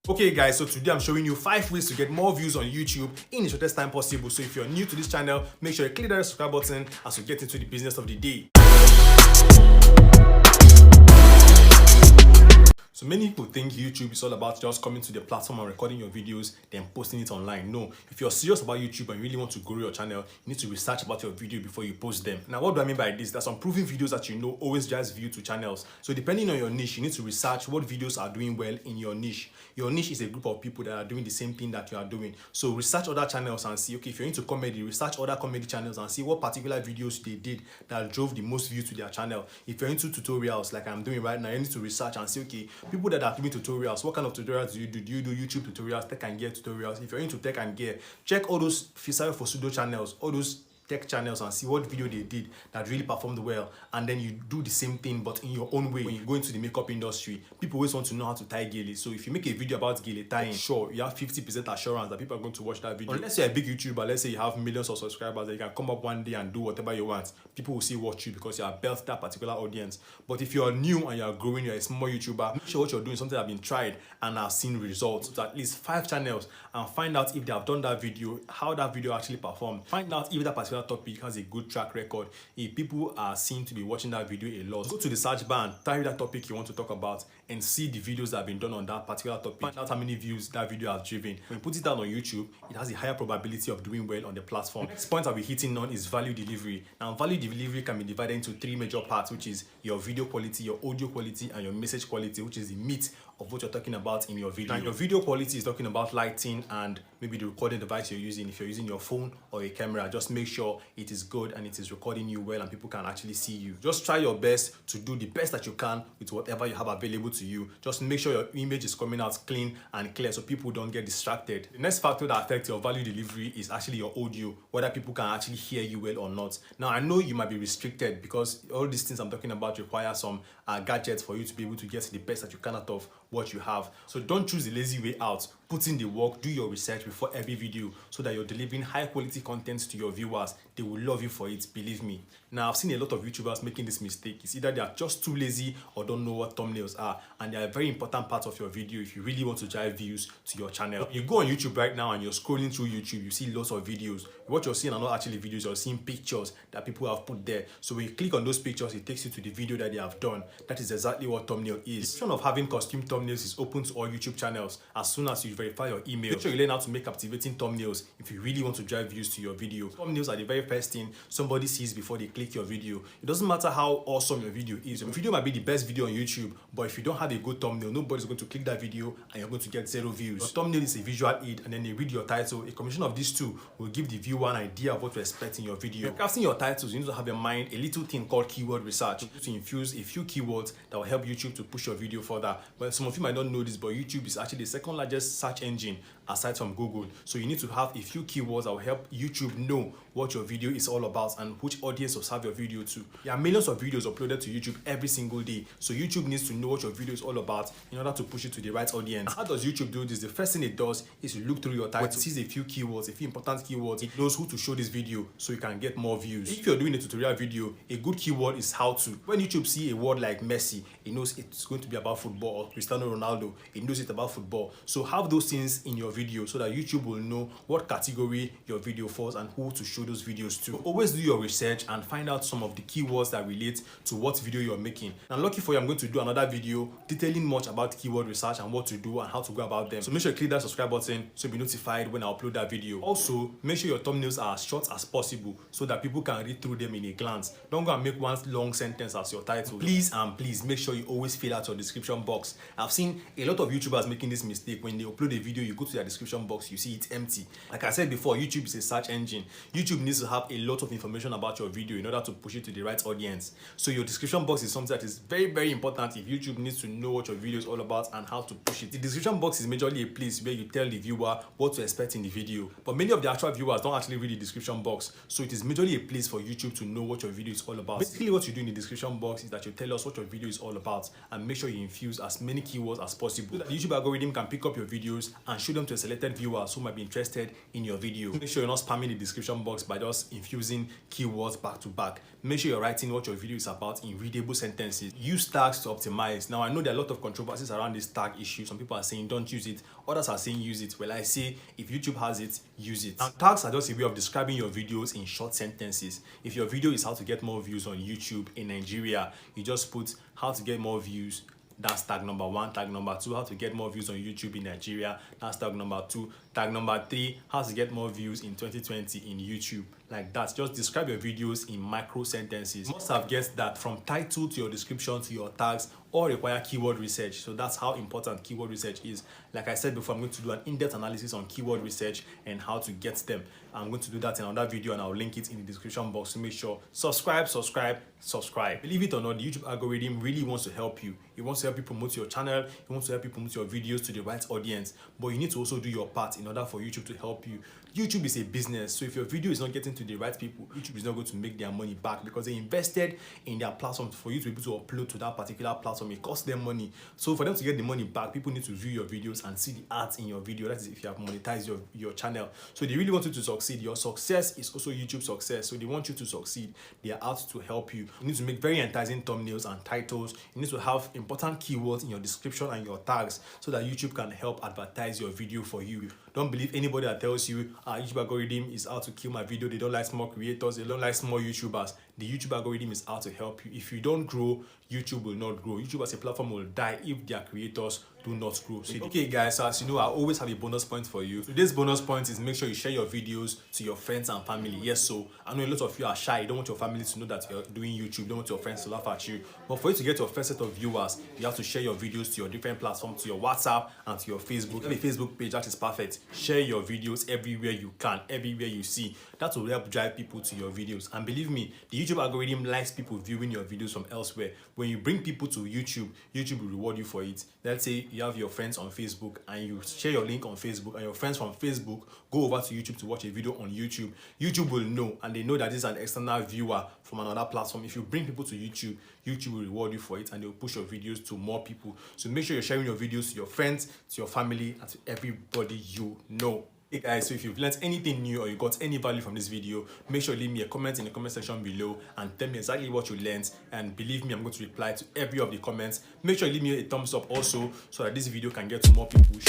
Okay guys, so today I'm showing you 5 ways to get more views on YouTube in the shortest time possible. So if you're new to this channel, make sure you click that subscribe button as we get into the business of the day. So many people think YouTube is all about just coming to the platform and recording your videos, then posting it online. No, if you're serious about YouTube and you really want to grow your channel, you need to research about your video before you post them. Now, what do I mean by this? There's some proven videos that you know always drives view to channels. So depending on your niche, you need to research what videos are doing well in your niche. Your niche is a group of people that are doing the same thing that you are doing. So research other channels and see, okay, if you're into comedy, research other comedy channels and see what particular videos they did that drove the most views to their channel. If you're into tutorials like I'm doing right now, you need to research and see, okay, people that are doing tutorials, what kind of tutorials do you do? Do you do YouTube tutorials, tech and gear tutorials? If you're into tech and gear, check all those Fisari for Sudo channels, all those tech channels and see what video they did that really performed well, and then you do the same thing but in your own way. When you go into the makeup industry, people always want to know how to tie gele. So if you make a video about gele tying, sure, you have 50% assurance that people are going to watch that video. Unless you're a big YouTuber, let's say you have millions of subscribers, that you can come up one day and do whatever you want, people will still watch you because you have built that particular audience. But if you're new and you're growing, you're a small YouTuber, make sure what you're doing is something that have been tried and have seen results. So at least 5 channels and find out if they have done that video, how that video actually performed. Find out if that particular topic has a good track record, if people are seen to be watching that video a lot. Go to the search bar and type that topic you want to talk about and see the videos that have been done on that particular topic. Find out how many views that video has driven. When you put it out on YouTube, it has a higher probability of doing well on the platform. The next point I'll be hitting on is value delivery. Now, value delivery can be divided into 3 major parts, which is your video quality, your audio quality, and your message quality, which is the meat of what you're talking about in your video. Now, your video quality is talking about lighting and maybe the recording device you're using. If you're using your phone or a camera, just make sure it is good and it is recording you well and people can actually see you. Just try your best to do the best that you can with whatever you have available to you. Just make sure your image is coming out clean and clear so people don't get distracted. The next factor that affects your value delivery is actually your audio, whether people can actually hear you well or not. Now, I know you might be restricted because all these things I'm talking about require some gadgets for you to be able to get the best that you can out of what you have. So don't choose the lazy way out. Put in the work, do your research before every video so that you're delivering high quality content to your viewers. They will love you for it, believe me. Now, I've seen a lot of YouTubers making this mistake. It's either they are just too lazy or don't know what thumbnails are, and they are a very important part of your video if you really want to drive views to your channel. You go on YouTube right now and you're scrolling through YouTube, you see lots of videos. What you're seeing are not actually videos, you're seeing pictures that people have put there. So when you click on those pictures, it takes you to the video that they have done. That is exactly what thumbnail is. The option of having custom thumbnails is open to all YouTube channels as soon as you verify your email. Make sure you learn how to make captivating thumbnails if you really want to drive views to your video. Thumbnails are the very first thing somebody sees before they click your video. It doesn't matter how awesome your video is. Your video might be the best video on YouTube, but if you don't have a good thumbnail, nobody's going to click that video and you're going to get 0 views. Your thumbnail is a visual aid, and then they read your title. A combination of these two will give the viewer an idea of what to expect in your video. When crafting your titles, you need to have in mind a little thing called keyword research to infuse a few keywords that will help YouTube to push your video further. But some of you might not know this, but YouTube is actually the second largest search engine aside from Google. So you need to have a few keywords that will help YouTube know what your video is all about and which audience will serve your video to. There are millions of videos uploaded to YouTube every single day. So YouTube needs to know what your video is all about in order to push it to the right audience. How does YouTube do this? The first thing it does is to look through your title. It sees a few keywords, a few important keywords. It knows who to show this video so you can get more views. If you're doing a tutorial video, a good keyword is how to. When YouTube see a word like Messi, it knows it's going to be about football, or Cristiano Ronaldo, it knows it's about football. So have those things in your video so that YouTube will know what category your video falls and who to show those videos to. Always do your research and find out some of the keywords that relate to what video you're making. And lucky for you, I'm going to do another video detailing much about keyword research and what to do and how to go about them. So make sure you click that subscribe button so you'll be notified when I upload that video. Also, make sure your thumbnails are as short as possible so that people can read through them in a glance. Don't go and make one long sentence as your title. Please and please make sure you always fill out your description box. I've seen a lot of YouTubers making this mistake. When they upload a video, you go to their description box, you see it's empty. Like I said before, YouTube is a search engine. YouTube needs to have a lot of information about your video in order to push it to the right audience. So your description box is something that is very, very important if YouTube needs to know what your video is all about and how to push it. The description box is majorly a place where you tell the viewer what to expect in the video. But many of the actual viewers don't actually read the description box. So it is majorly a place for YouTube to know what your video is all about. Basically, what you do in the description box is that you tell us what your video is all about and make sure you infuse as many keywords as possible so that the YouTube algorithm can pick up your videos and show them to your selected viewers who might be interested in your video. Make sure you're not spamming the description box by just infusing keywords back to back. Make sure you're writing what your video is about in readable sentences. Use tags to optimize. Now, I know there are a lot of controversies around this tag issue. Some people are saying don't use it, others are saying use it. Well, I say if YouTube has it, use it. And tags are just a way of describing your videos in short sentences. If your video is how to get more views on YouTube in Nigeria, you just put how to get more views. That's tag number 1. Tag number 2, how to get more views on YouTube in Nigeria. That's tag number 2. Tag number 3, how to get more views in 2020 in YouTube. Like that. Just describe your videos in micro sentences. You must have guessed that from title to your description to your tags all require keyword research. So that's how important keyword research is. Like I said before, I'm going to do an in-depth analysis on keyword research and how to get them. I'm going to do that in another video and I'll link it in the description box. So make sure subscribe. Believe it or not, the YouTube algorithm really wants to help you. It wants to help you promote your channel. It wants to help you promote your videos to the right audience. But you need to also do your part in order for YouTube to help you. YouTube is a business, so if your video is not getting to the right people, YouTube is not going to make their money back because they invested in their platform for you to be able to upload to that particular platform. It costs them money. So for them to get the money back, people need to view your videos and see the ads in your video. That is if you have monetized your channel. So they really want you to succeed. Your success is also YouTube success. So they want you to succeed. They are out to help you. You need to make very enticing thumbnails and titles. You need to have important keywords in your description and your tags so that YouTube can help advertise your video for you. Don't believe anybody that tells you YouTube algorithm is out to kill my video. They don't like small creators. They don't like small YouTubers. The YouTube algorithm is out to help you. If you don't grow, YouTube will not grow. YouTube as a platform will die if their creators do not grow. So, okay guys, so as you know, I always have a bonus point for you. Today's bonus point is make sure you share your videos to your friends and family. Yes, so I know a lot of you are shy. You don't want your family to know that you're doing YouTube. You don't want your friends to laugh at you. But for you to get your first set of viewers, you have to share your videos to your different platforms, to your WhatsApp and to your Facebook. You have a Facebook page, that is perfect. Share your videos everywhere you can, everywhere you see. That will help drive people to your videos. And believe me, the YouTube algorithm likes people viewing your videos from elsewhere. When you bring people to YouTube, YouTube will reward you for it. Let's say you have your friends on Facebook and you share your link on Facebook and your friends from Facebook go over to YouTube to watch a video on YouTube. YouTube will know, and they know that this is an external viewer from another platform. If you bring people to YouTube, YouTube will reward you for it and they'll push your videos to more people. So make sure you're sharing your videos to your friends, to your family, and to everybody you know. Hey guys, so if you've learned anything new or you got any value from this video, make sure you leave me a comment in the comment section below and tell me exactly what you learned. And believe me, I'm going to reply to every of the comments. Make sure you leave me a thumbs up also so that this video can get to more people.